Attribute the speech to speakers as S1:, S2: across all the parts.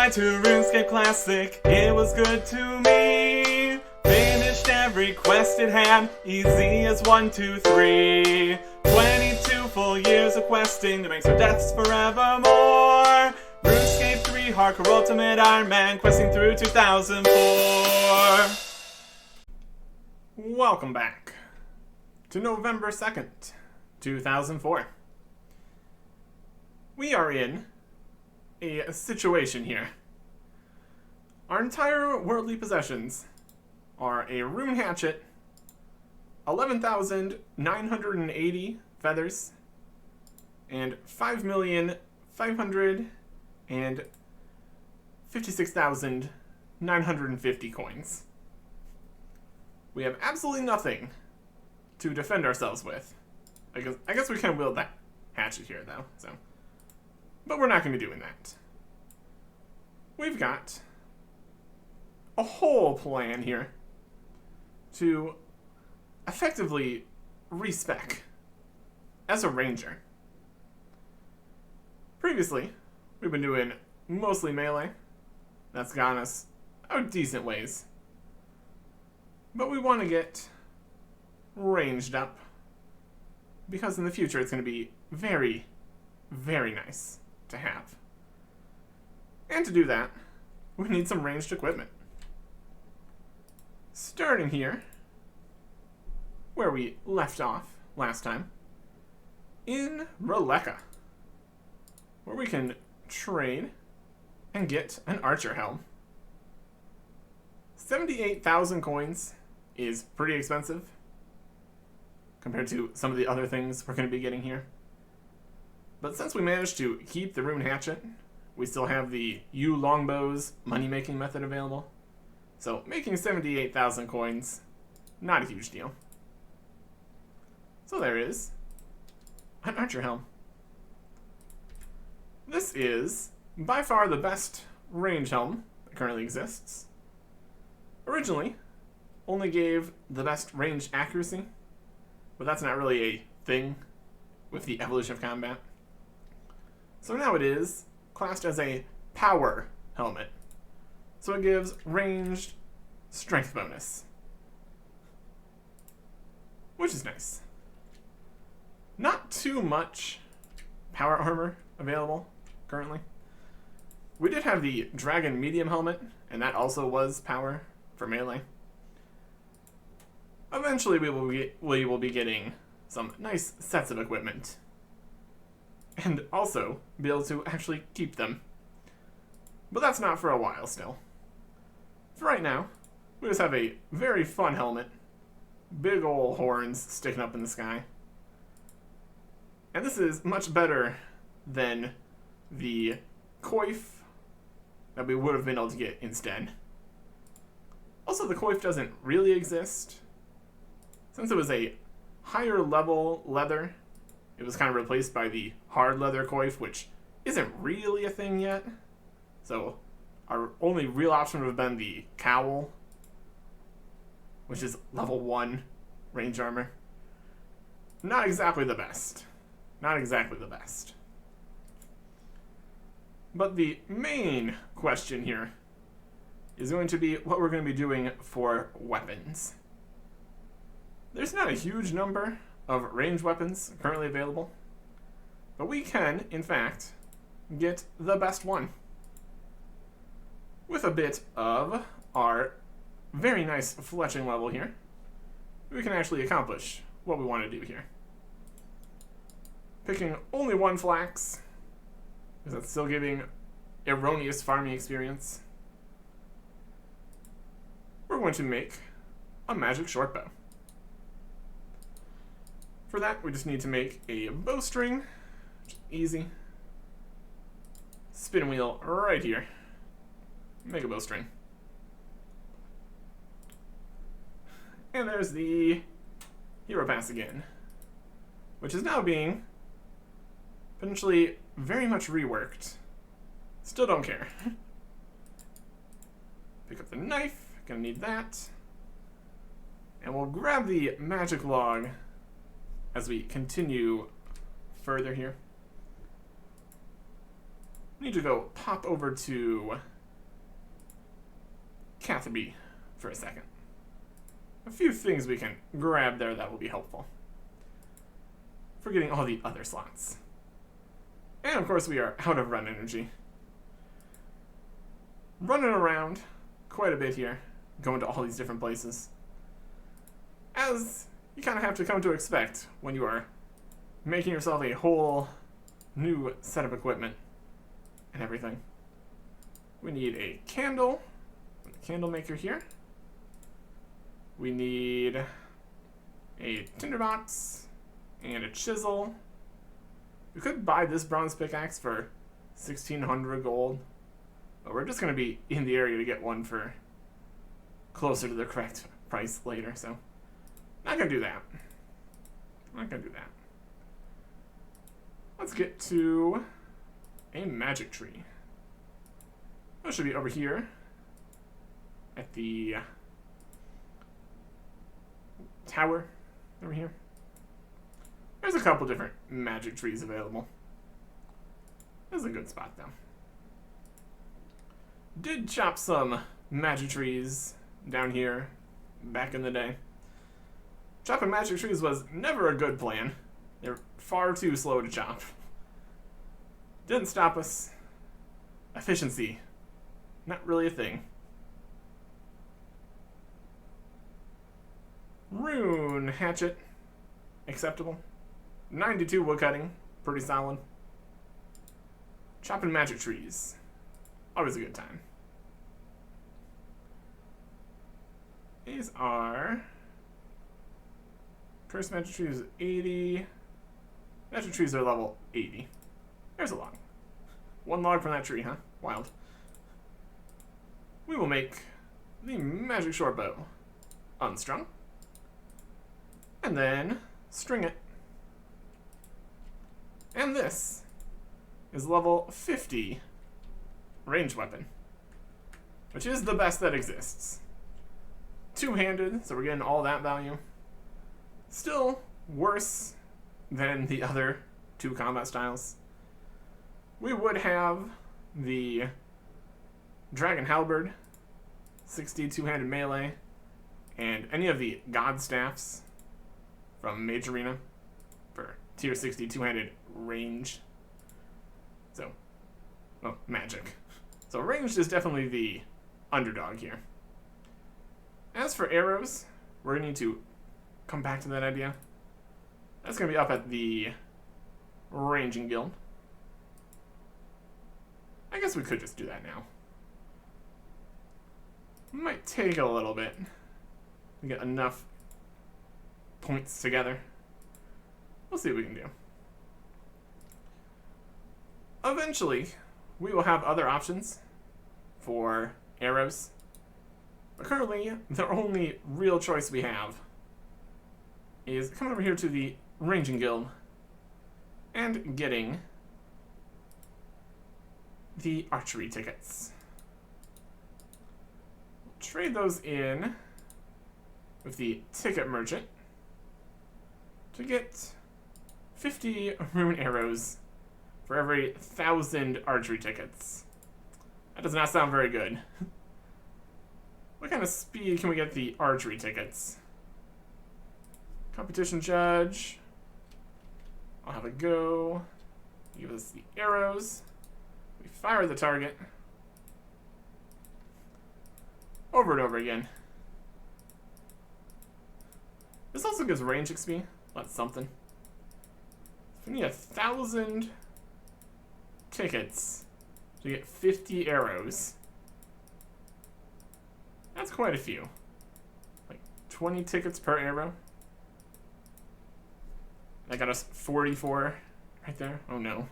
S1: tried to RuneScape Classic, it was good to me. Finished every quest it had, easy as 1, 2, 3. 22 full years of questing to make some deaths forevermore. RuneScape 3 Hardcore Ultimate Ironman, questing through 2004. Welcome back to November 2nd, 2004. We are in a situation here. Our entire worldly possessions are a rune hatchet, 11,980 feathers, and 5,556,950 coins. We have absolutely nothing to defend ourselves with. I guess we can wield that hatchet here, though. But we're not going to be doing that. We've got a whole plan here to effectively respec as a ranger. Previously, we've been doing mostly melee. That's gotten us a decent ways. But we want to get ranged up, because in the future it's going to be very, very nice to have. And to do that, we need some ranged equipment. Starting here, where we left off last time, in Roleka, where we can trade and get an archer helm. 78,000 coins is pretty expensive compared to some of the other things we're going to be getting here. But since we managed to keep the rune hatchet, we still have the U longbow's money-making method available. So making 78,000 coins, not a huge deal. So there is an archer helm. This is by far the best range helm that currently exists. Originally, only gave the best range accuracy, but that's not really a thing with the evolution of combat. So now it is classed as a power helmet. So it gives ranged strength bonus, which is nice. Not too much power armor available currently. We did have the dragon medium helmet, and that also was power for melee. Eventually we will be getting some nice sets of equipment, and also be able to actually keep them. But that's not for a while still. For right now, we just have a very fun helmet, big ol' horns sticking up in the sky. And this is much better than the coif that we would have been able to get instead. Also, the coif doesn't really exist. Since it was a higher level leather, it was kind of replaced by the hard leather coif, which isn't really a thing yet. So our only real option would have been the cowl, which is level 1 range armor. Not exactly the best. Not exactly the best. But the main question here is going to be what we're going to be doing for weapons. There's not a huge number of ranged weapons currently available, but we can, in fact, get the best one. With a bit of our very nice fletching level here, we can actually accomplish what we want to do here. Picking only one flax, because that's still giving erroneous farming experience. We're going to make a magic shortbow. For that, we just need to make a bowstring, which is easy. Spin wheel right here. Make a bowstring. And there's the hero pass again, which is now being potentially very much reworked. Still don't care. Pick up the knife, gonna need that. And we'll grab the magic log as we continue further here. We need to go pop over to Catherby for a second. A few things we can grab there that will be helpful for getting all the other slots. And of course we are out of run energy. Running around quite a bit here, going to all these different places. As you kind of have to come to expect when you are making yourself a whole new set of equipment and everything. We need a candle, a candle maker here. We need a tinderbox and a chisel. We could buy this bronze pickaxe for 1,600 gold, but we're just going to be in the area to get one for closer to the correct price later, so not going to do that. Not going to do that. Let's get to a magic tree. That should be over here at the tower over here. There's a couple different magic trees available. This is a good spot though. Did chop some magic trees down here back in the day. Chopping magic trees was never a good plan. They're far too slow to chop. Didn't stop us. Efficiency, not really a thing. Rune hatchet, acceptable. 92 wood cutting, pretty solid. Chopping magic trees, always a good time. These are cursed magic trees 80. Magic trees are level 80. There's a log. One log from that tree, huh? Wild. We will make the magic short bow unstrung. And then string it. And this is level 50 ranged weapon, which is the best that exists. Two-handed, so we're getting all that value. Still worse than the other two combat styles. We would have the Dragon Halberd, 60 two-handed melee, and any of the God Staffs from Mage Arena for tier 60 two-handed range. So, well, magic. So ranged is definitely the underdog here. As for arrows, we're going to need to come back to that idea. That's going to be up at the ranging guild. I guess we could just do that now. Might take a little bit to get enough points together. We'll see what we can do. Eventually, we will have other options for arrows. But currently, the only real choice we have is coming over here to the ranging guild and getting the archery tickets. Trade those in with the ticket merchant to get 50 rune arrows for every 1,000 archery tickets. That does not sound very good. What kind of speed can we get the archery tickets? Competition judge. I'll have a go. Give us the arrows. We fire the target. Over and over again. This also gives range XP. That's something. We need 1,000 tickets to get 50 arrows. That's quite a few. Like 20 tickets per arrow. That got us 44 right there. Oh no.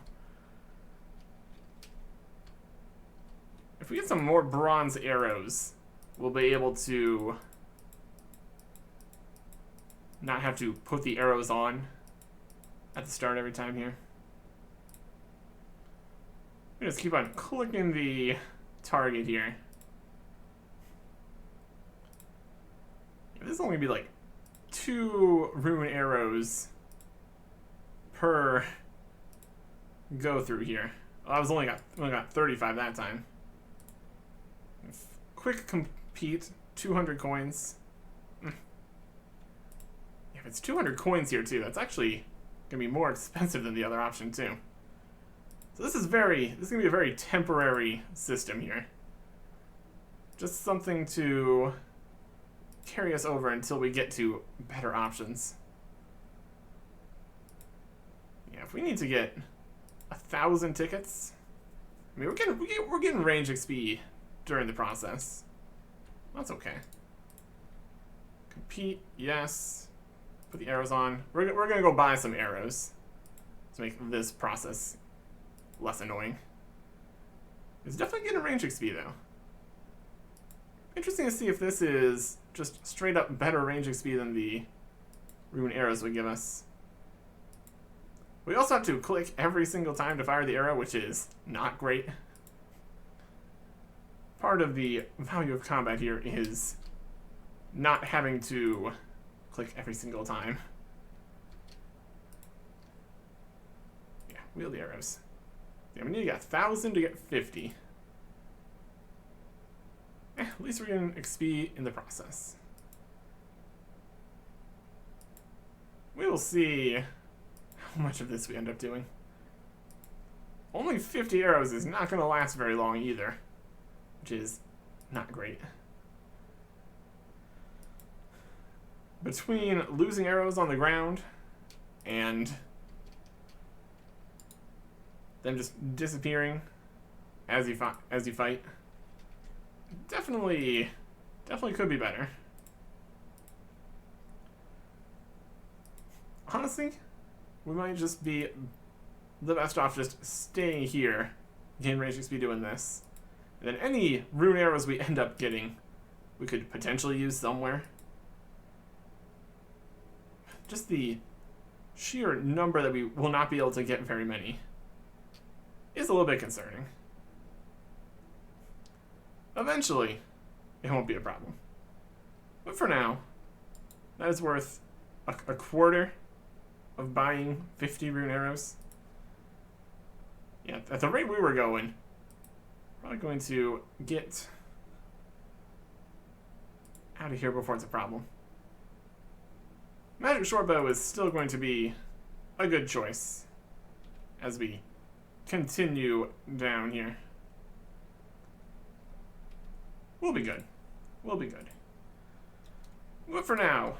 S1: If we get some more bronze arrows, we'll be able to not have to put the arrows on at the start every time here. We just keep on clicking the target here. This is only gonna be like 2 rune arrows per go through here. Well, I only got 35 that time. compete. 200 coins. Yeah, if it's 200 coins here too, that's actually gonna be more expensive than the other option too. So this is gonna be a very temporary system here. Just something to carry us over until we get to better options. Yeah, if we need to get 1,000 tickets, I mean, we're getting range XP during the process. That's okay. Compete, yes. Put the arrows on. We're gonna go buy some arrows to make this process less annoying. It's definitely getting range XP though. Interesting to see if this is just straight up better range XP than the rune arrows would give us. We also have to click every single time to fire the arrow, which is not great. Part of the value of combat here is not having to click every single time. Yeah, wield the arrows. Yeah, we need to get 1,000 to get 50. At least we're getting XP in the process. We will see how much of this we end up doing. Only 50 arrows is not going to last very long either, which is not great. Between losing arrows on the ground and them just disappearing as you fight, definitely could be better. Honestly, we might just be the best off just staying here, getting range XP doing this. And then any rune arrows we end up getting, we could potentially use somewhere. Just the sheer number that we will not be able to get very many is a little bit concerning. Eventually, it won't be a problem. But for now, that is worth a quarter of buying 50 rune arrows. Yeah, at the rate we were going, probably going to get out of here before it's a problem. Magic Shortbow is still going to be a good choice as we continue down here. We'll be good. We'll be good. But for now,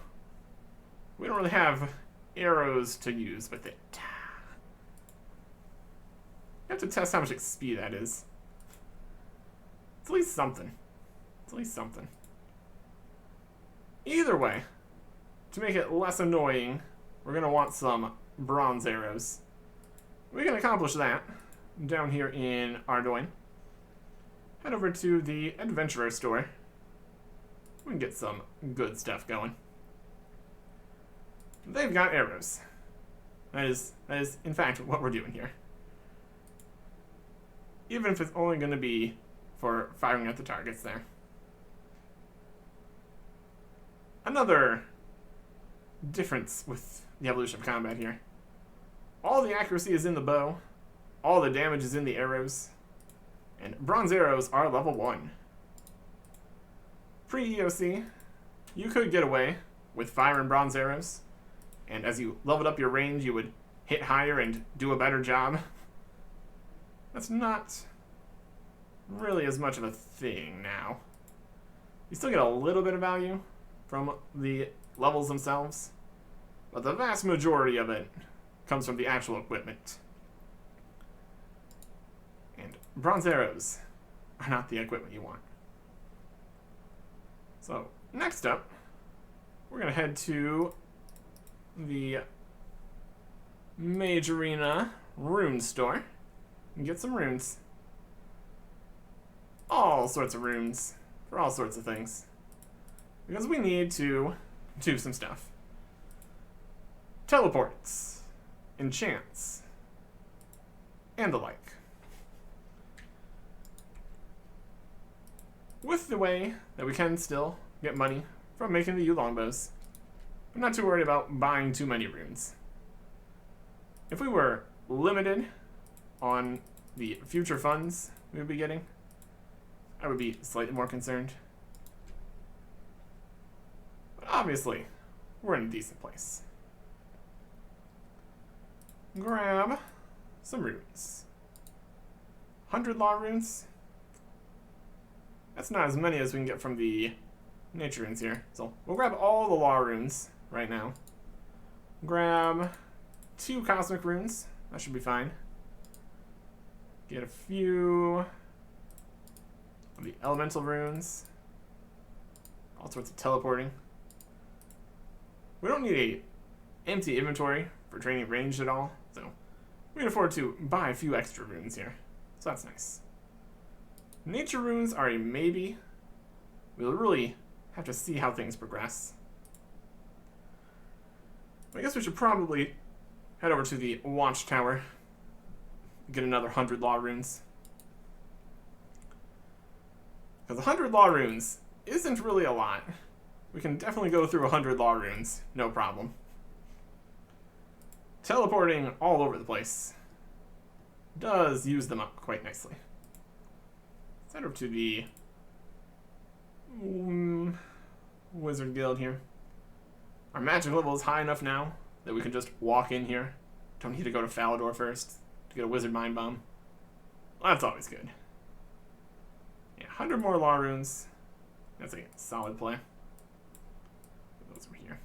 S1: we don't really have arrows to use with it. You have to test how much XP that is. It's at least something. It's at least something. Either way, to make it less annoying, we're going to want some bronze arrows. We can accomplish that down here in Ardoin. Head over to the Adventurer store. We can get some good stuff going. They've got arrows. That is in fact what we're doing here. Even if it's only going to be for firing at the targets there. Another difference with the evolution of combat here. All the accuracy is in the bow. All the damage is in the arrows. And bronze arrows are level 1. Pre-EOC, you could get away with firing bronze arrows. And as you leveled up your range, you would hit higher and do a better job. That's not really as much of a thing now. You still get a little bit of value from the levels themselves, but the vast majority of it comes from the actual equipment. And bronze arrows are not the equipment you want. So, next up, we're going to head to the Mage Arena rune store and get some runes. All sorts of runes for all sorts of things. Because we need to do some stuff. Teleports, enchants, and the like. With the way that we can still get money from making the yew longbows, I'm not too worried about buying too many runes. If we were limited on the future funds we would be getting, I would be slightly more concerned. obviously, we're in a decent place. Grab some runes. 100 law runes. That's not as many as we can get from the nature runes here. So we'll grab all the law runes right now. Grab 2 cosmic runes. That should be fine. Get a few of the elemental runes. All sorts of teleporting. We don't need a empty inventory for training ranged at all, so we can afford to buy a few extra runes here. So that's nice. Nature runes are a maybe. We'll really have to see how things progress. I guess we should probably head over to the watchtower. Get another 100 law runes. Because 100 law runes isn't really a lot. We can definitely go through 100 law runes, no problem. Teleporting all over the place does use them up quite nicely. Let's head over to the Wizard Guild here. Our magic level is high enough now that we can just walk in here. Don't need to go to Falador first to get a Wizard Mind Bomb. Well, that's always good. Yeah, 100 more law runes. That's a solid play. Put those over here.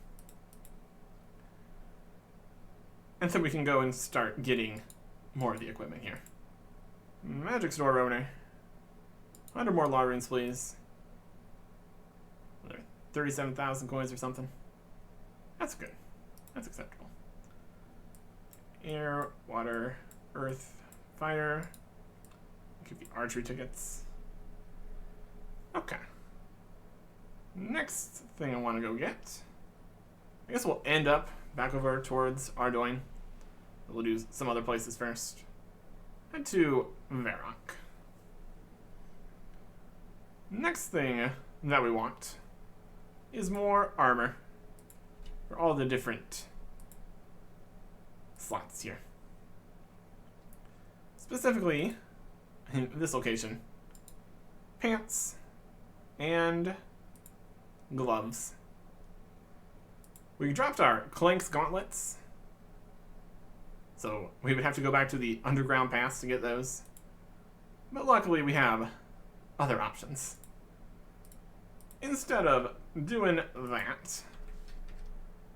S1: And then we can go and start getting more of the equipment here. Magic store owner. 100 more law runes, please. 37,000 coins or something. That's good. That's acceptable. Air, water, earth, fire. Give the archery tickets. Okay. Next thing I want to go get. I guess we'll end up back over towards Ardoin. We'll do some other places first. Head to Varrock. Next thing that we want is more armor for all the different slots here. Specifically, in this location, pants and gloves. We dropped our Clank's gauntlets, so we would have to go back to the underground pass to get those. But luckily we have other options. Instead of doing that,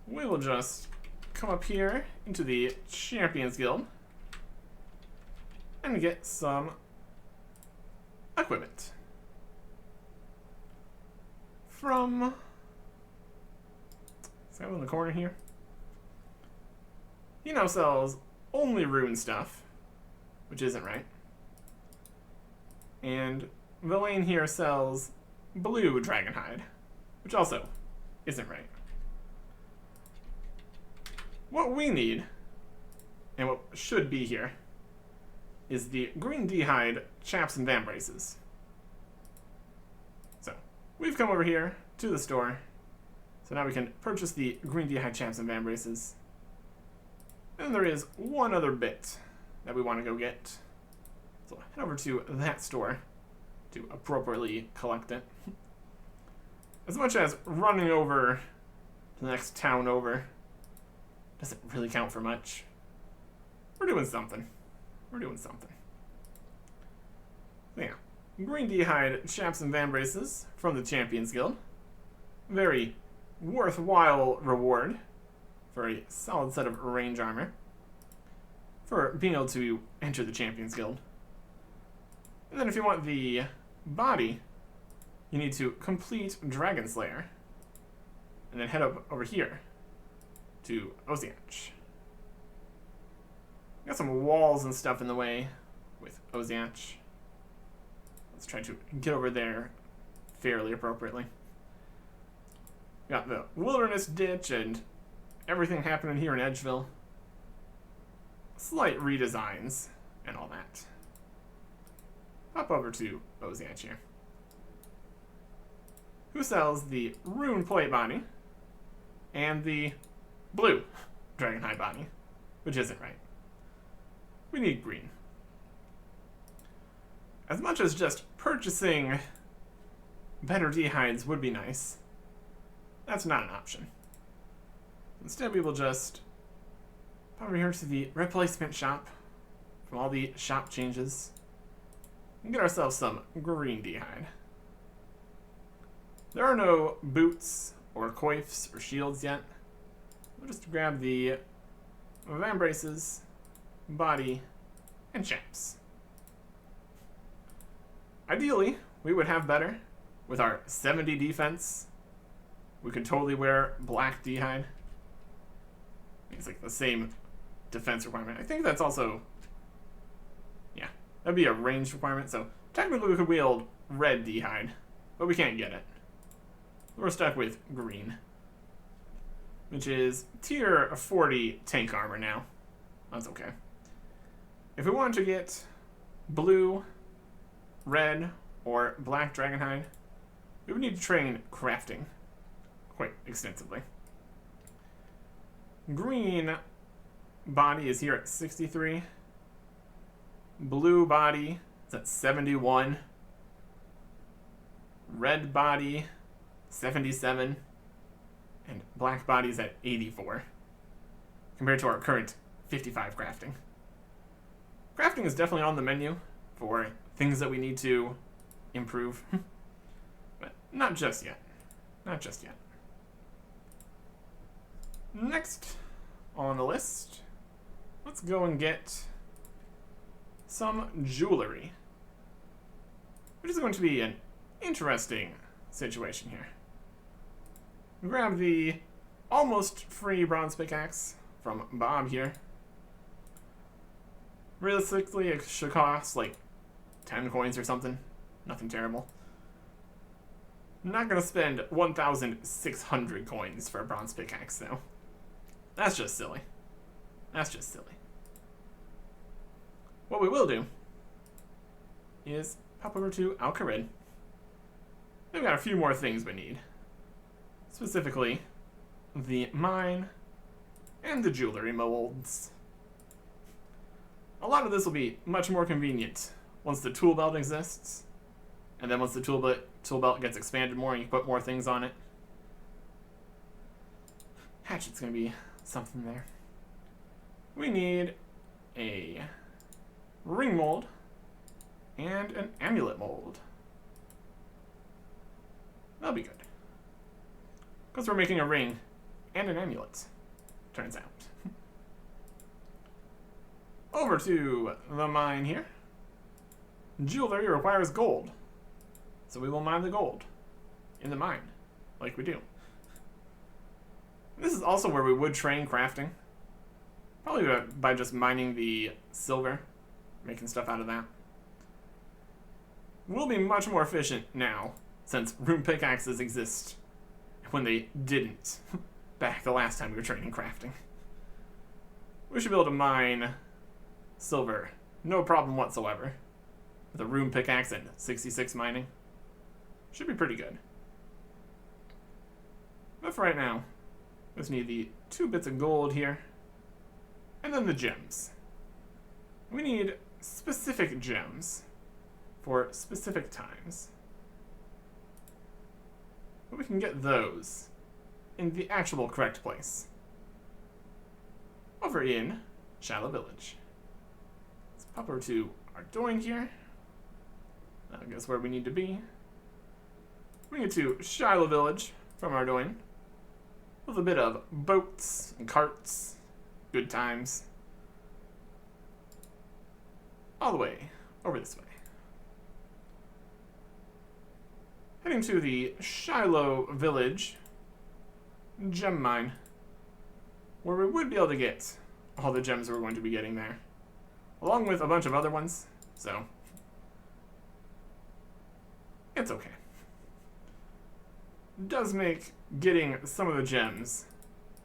S1: we will just come up here into the Champions Guild and get some equipment from this guy in the corner here. He now sells only rune stuff, which isn't right. And Villain here sells blue dragonhide, which also isn't right. What we need, and what should be here, is the green d'hide chaps and vambraces. So, we've come over here to the store, so now we can purchase the green d'hide chaps and vambraces. And there is one other bit that we want to go get. So head over to that store to appropriately collect it. As much as running over to the next town over doesn't really count for much, we're doing something. We're doing something. So yeah, green d'hide chaps and vambraces from the Champions Guild. Very worthwhile reward for a solid set of range armor for being able to enter the Champions Guild. And then if you want the body, you need to complete Dragon Slayer and then head up over here to Oziach. Got some walls and stuff in the way with Oziach. Let's try to get over there fairly appropriately. Got the Wilderness Ditch and everything happening here in Edgeville. Slight redesigns and all that. Hop over to Oziach here, who sells the rune plate body and the blue dragonhide body, which isn't right. We need green. As much as just purchasing better d'hides would be nice, That's not an option. Instead, we will just pop over here to the replacement shop from all the shop changes and get ourselves some green d'hide. There are no boots or coifs or shields yet. We'll just grab the van braces, body, and chaps. Ideally, we would have better. With our 70 defense, we could totally wear black d'hide. It's like the same defense requirement. I think that's also, yeah, that'd be a range requirement. So technically we could wield red d'hide, but we can't get it. We're stuck with green, which is tier 40 tank armor now. That's okay. If we wanted to get blue, red, or black dragonhide, we would need to train crafting quite extensively. Green body is here at 63. Blue body is at 71. Red body, 77. And black body is at 84. Compared to our current 55 crafting. Crafting is definitely on the menu for things that we need to improve. But not just yet. Not just yet. Next on the list, let's go and get some jewelry. Which is going to be an interesting situation here. Grab the almost free bronze pickaxe from Bob here. Realistically, it should cost like 10 coins or something. Nothing terrible. I'm not gonna spend 1,600 coins for a bronze pickaxe though. That's just silly. That's just silly. What we will do is pop over to Alcarid. We've got a few more things we need. Specifically, the mine and the jewelry molds. A lot of this will be much more convenient once the tool belt exists. And then once the tool belt gets expanded more and you put more things on it. Hatchet's gonna be something there. We need a ring mold and an amulet mold. That'll be good. Because we're making a ring and an amulet, turns out. Over to the mine here. Jewelry requires gold. So we will mine the gold in the mine, like we do. This is also where we would train crafting. Probably by just mining the silver, making stuff out of that. We'll be much more efficient now, since rune pickaxes exist when they didn't back the last time we were training crafting. We should be able to mine silver, no problem whatsoever. With a rune pickaxe and 66 mining. Should be pretty good. But for right now, we just need the 2 bits of gold here. And then the gems. We need specific gems for specific times. But we can get those in the actual correct place. Over in Shallow Village. Let's pop over to our Doin here. I guess where we need to be. We get to Shiloh Village from Ardoin with a bit of boats and carts, good times, all the way over this way. Heading to the Shiloh Village gem mine, where we would be able to get all the gems we're going to be getting there, along with a bunch of other ones, so it's okay. It does make getting some of the gems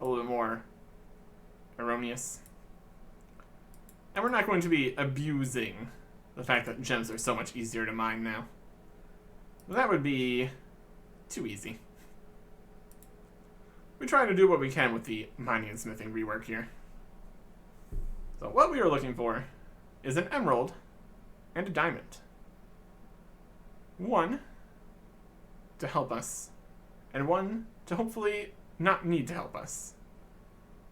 S1: a little bit more erroneous. And we're not going to be abusing the fact that gems are so much easier to mine now. That would be too easy. We try to do what we can with the mining and smithing rework here. So what we are looking for is an emerald and a diamond. One to help us, and one to hopefully not need to help us.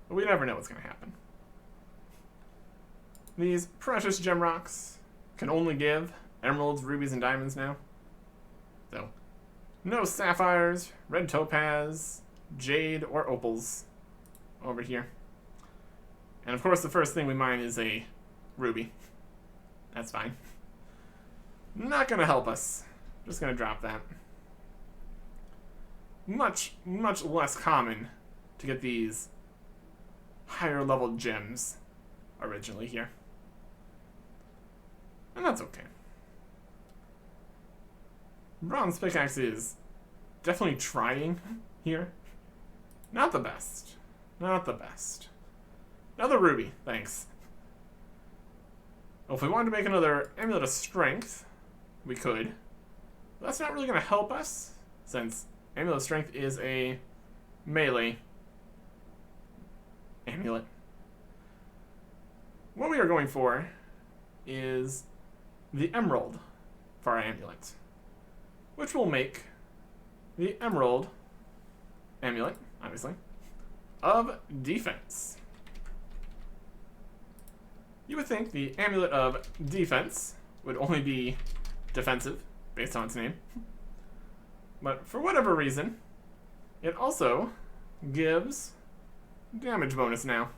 S1: But we never know what's going to happen. These precious gem rocks can only give emeralds, rubies, and diamonds now. So, no sapphires, red topaz, jade, or opals over here. And of course the first thing we mine is a ruby. That's fine. Not gonna help us. Just gonna drop that. Much, much less common to get these higher level gems originally here. And that's okay. Bronze pickaxe is definitely trying here. Not the best. Not the best. Another ruby, thanks. Well, if we wanted to make another amulet of strength, we could. But that's not really going to help us, since amulet of strength is a melee amulet. What we are going for is the emerald for our amulet, which will make the emerald amulet, obviously, of defense. You would think the amulet of defense would only be defensive, based on its name. But for whatever reason, it also gives damage bonus now.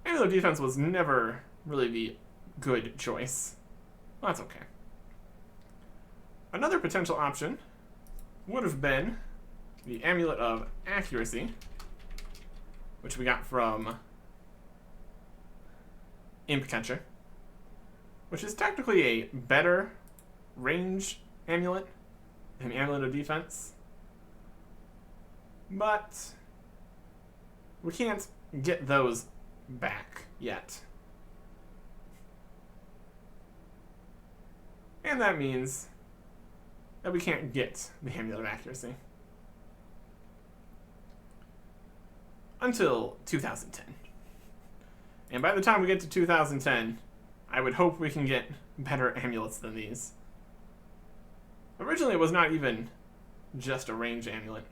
S1: Amulet of defense was never really the good choice. Well, that's okay. Another potential option would have been the amulet of accuracy, which we got from Imp Catcher, which is technically a better range amulet than the amulet of defense, but we can't get those back yet. And that means that we can't get the amulet of accuracy until 2010. And by the time we get to 2010, I would hope we can get better amulets than these. Originally, it was not even just a range amulet.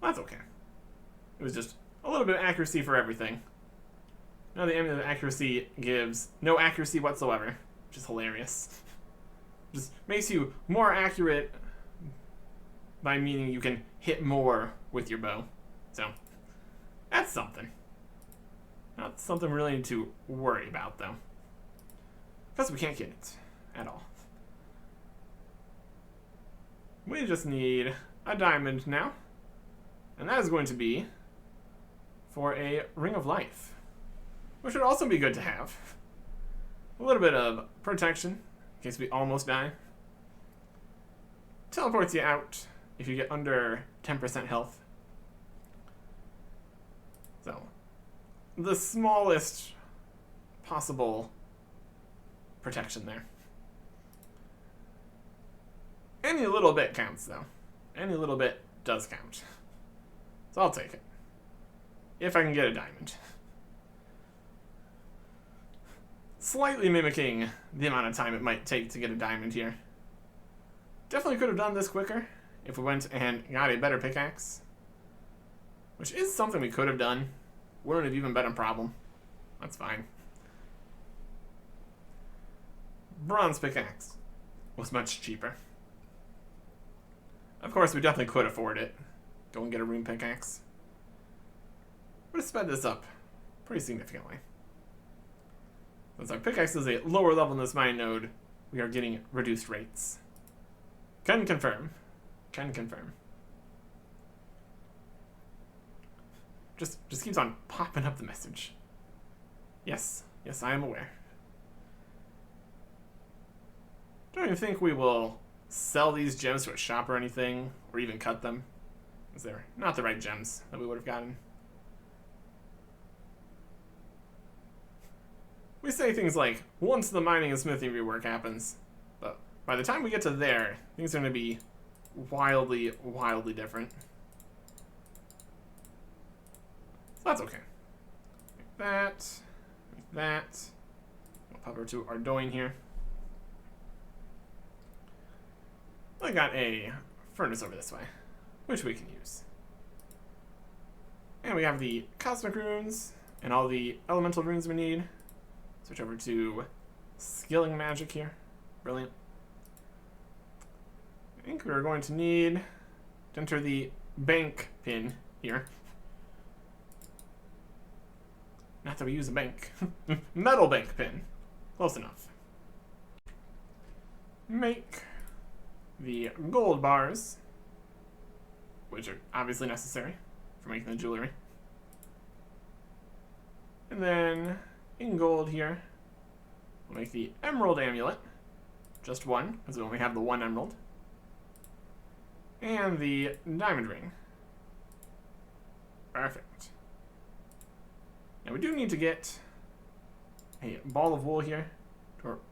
S1: That's okay. It was just a little bit of accuracy for everything. Now the amulet of accuracy gives no accuracy whatsoever, which is hilarious. Just makes you more accurate by meaning you can hit more with your bow. So, that's something. Not something we really need to worry about, though. Because we can't get it at all. We just need a diamond now. And that is going to be for a Ring of Life, which would also be good to have. A little bit of protection in case we almost die. Teleports you out if you get under 10% health. So, the smallest possible protection there. Any little bit counts, though. Any little bit does count. So I'll take it. If I can get a diamond. Slightly mimicking the amount of time it might take to get a diamond here. Definitely could have done this quicker if we went and got a better pickaxe. Which is something we could have done. Wouldn't have even been a problem. That's fine. Bronze pickaxe was much cheaper. Of course, we definitely could afford it. Go and get a rune pickaxe. We're going to sped this up pretty significantly. Since our pickaxe is a lower level in this mine node, we are getting reduced rates. Can confirm. Can confirm. Just keeps on popping up the message. Yes, yes, I am aware. Don't even think we will sell these gems to a shop or anything, or even cut them, as they're not the right gems that we would have gotten. We say things like, once the mining and smithing rework happens, but by the time we get to there, things are going to be wildly, wildly different. So that's okay. Like that, like that. We'll pop over to our Ardoin here. I got a furnace over this way, which we can use. And we have the cosmic runes and all the elemental runes we need. Switch over to skilling magic here. Brilliant. I think we're going to need to enter the bank pin here. Not that we use a bank. Metal bank pin. Close enough. Make the gold bars, which are obviously necessary for making the jewelry. And then in gold here, we'll make the emerald amulet. Just one, because we only have the one emerald. And the diamond ring. Perfect. Now we do need to get a ball of wool here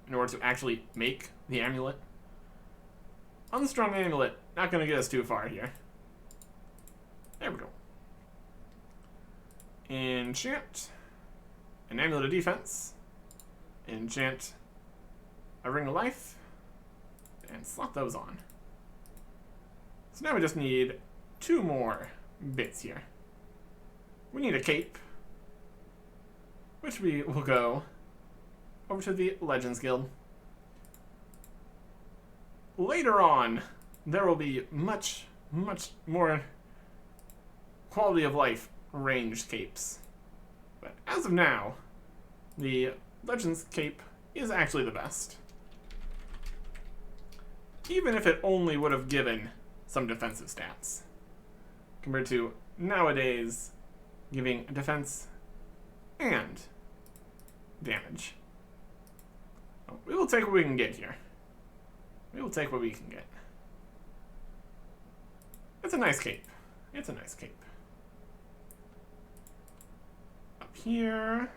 S1: in order to actually make the amulet. Unstrung amulet, not going to get us too far here. There we go. Enchant an amulet of defense. Enchant a ring of life. And slot those on. So now we just need 2 more bits here. We need a cape, which we will go over to the Legends Guild. Later on, there will be much more quality of life ranged capes. But as of now, the Legends cape is actually the best. Even if it only would have given some defensive stats, compared to nowadays giving defense and damage. We will take what we can get here. We will take what we can get. It's a nice cape. It's a nice cape. Up here,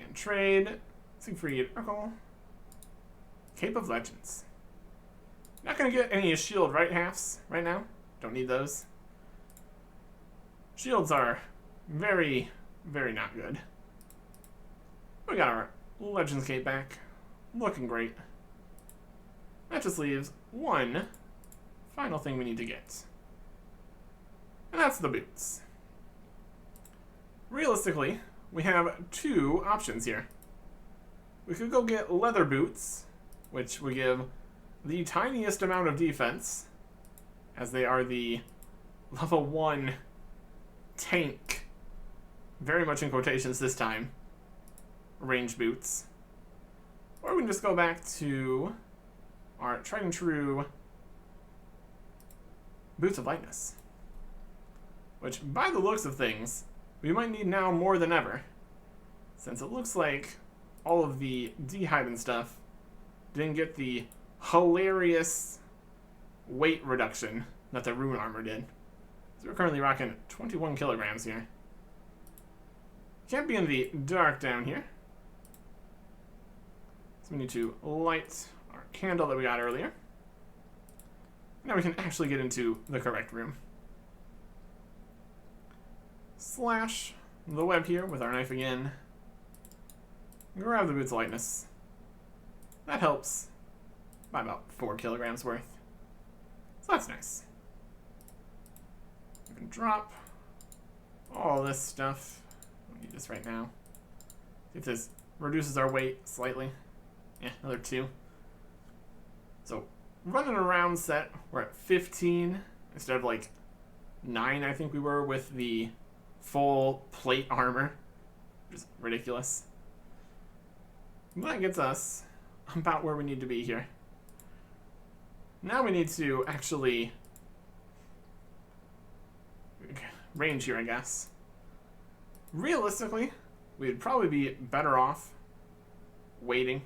S1: and trade. Siegfried Urkel. Cape of Legends. Not gonna get any shield right halves right now. Don't need those. Shields are very not good. We got our Legends cape back. Looking great. That just leaves one final thing we need to get. And that's the boots. Realistically, we have 2 options here. We could go get leather boots, which would give the tiniest amount of defense, as they are the level 1 tank, very much in quotations this time, range boots. Or we can just go back to our tried and true boots of lightness, which by the looks of things, we might need now more than ever, since it looks like all of the D-hide and stuff didn't get the hilarious weight reduction that the rune armor did. So we're currently rocking 21 kilograms here. Can't be in the dark down here. So we need to light our candle that we got earlier. Now we can actually get into the correct room. Slash the web here with our knife again. Grab the boots of lightness. That helps by about 4 kilograms worth. So that's nice. We can drop all this stuff. Don't need this right now. See if this reduces our weight slightly. Yeah, another 2. So running a round set, we're at 15 instead of like 9 I think we were with the full plate armor. Which is ridiculous. That gets us about where we need to be here. Now we need to actually range here, I guess. Realistically, we'd probably be better off waiting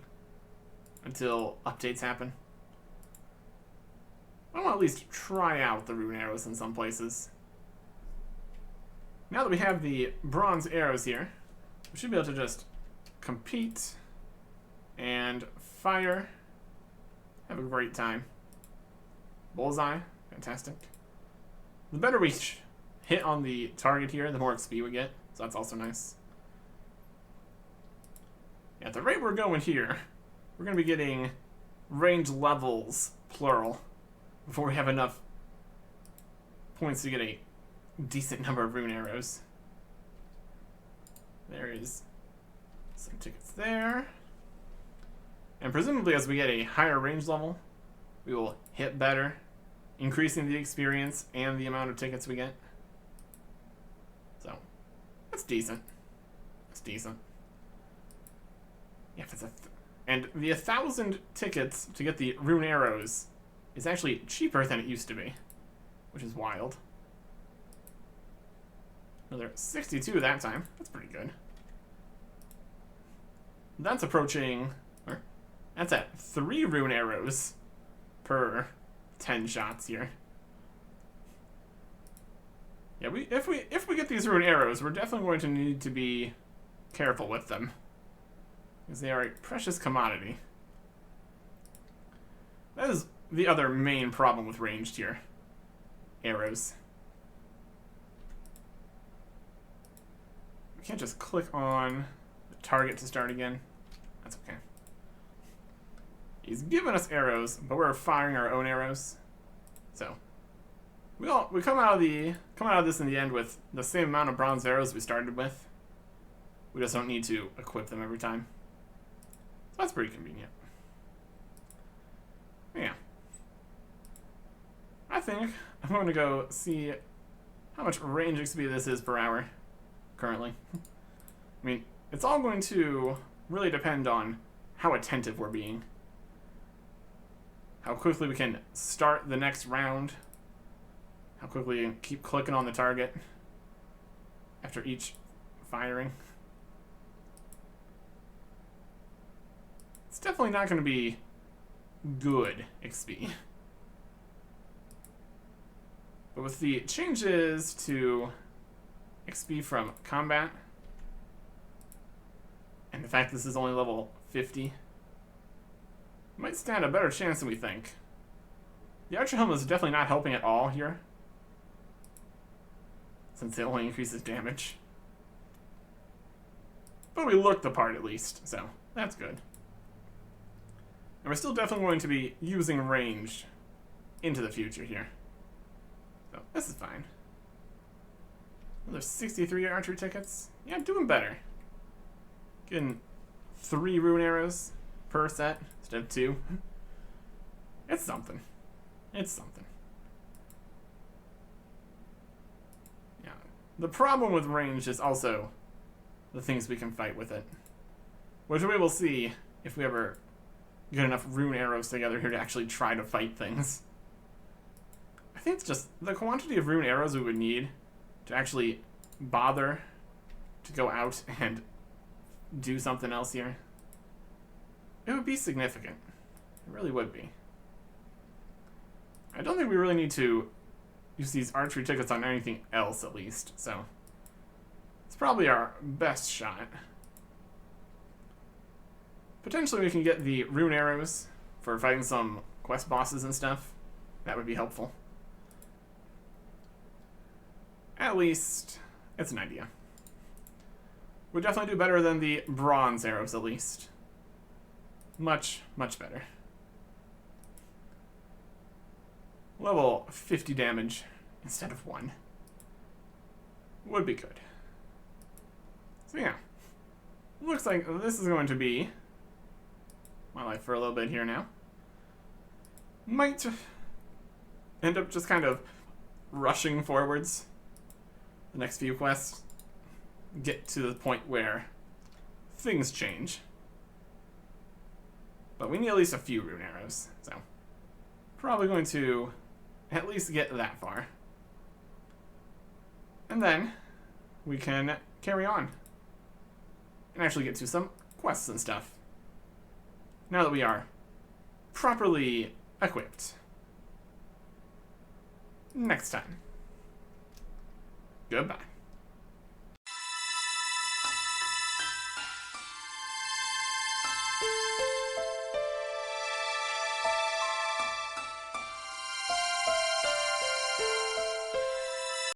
S1: until updates happen. I want to at least try out the rune arrows in some places. Now that we have the bronze arrows here, we should be able to just compete and fire. Have a great time. Bullseye, fantastic. The better we hit on the target here, the more XP we get, so that's also nice. At the rate we're going here, we're going to be getting range levels plural, before we have enough points to get a decent number of rune arrows. There is some tickets there. And presumably as we get a higher range level, we will hit better, increasing the experience and the amount of tickets we get. So, that's decent. That's decent. Yeah, if it's and the 1,000 tickets to get the rune arrows is actually cheaper than it used to be, which is wild. Another 62 that time. That's pretty good. That's approaching, or that's at 3 rune arrows per 10 shots here. Yeah, if we get these rune arrows, we're definitely going to need to be careful with them, because they are a precious commodity. That is the other main problem with ranged here. Arrows. We can't just click on the target to start again. That's okay. He's given us arrows, but we're firing our own arrows. So we come out of this in the end with the same amount of bronze arrows we started with. We just don't need to equip them every time. So that's pretty convenient. Yeah. I think I'm going to go see how much range XP this is per hour currently. I mean, it's all going to really depend on how attentive we're being. How quickly we can start the next round. How quickly we can keep clicking on the target after each firing. It's definitely not going to be good XP. But with the changes to XP from combat, and the fact this is only level 50, might stand a better chance than we think. The Archer Helmet is definitely not helping at all here, since it only increases damage. But we look the part at least, so that's good. And we're still definitely going to be using range into the future here. So this is fine. Another 63 archery tickets. Yeah, I'm doing better. Getting 3 rune arrows per set instead of 2. It's something. It's something. Yeah. The problem with range is also the things we can fight with it, which we will see if we ever get enough rune arrows together here to actually try to fight things. I think it's just the quantity of rune arrows we would need to actually bother to go out and do something else here. It would be significant. It really would be. I don't think we really need to use these archery tickets on anything else, at least, so it's probably our best shot. Potentially we can get the rune arrows for fighting some quest bosses and stuff. That would be helpful. At least, it's an idea. We'd definitely do better than the bronze arrows, at least. Much, much better. Level 50 damage instead of 1. Would be good. So yeah. Looks like this is going to be my life for a little bit here now. Might end up just kind of rushing forwards the next few quests. Get to the point where things change. But we need at least a few rune arrows, so probably going to at least get that far. And then we can carry on and actually get to some quests and stuff, now that we are properly equipped. Next time. Goodbye.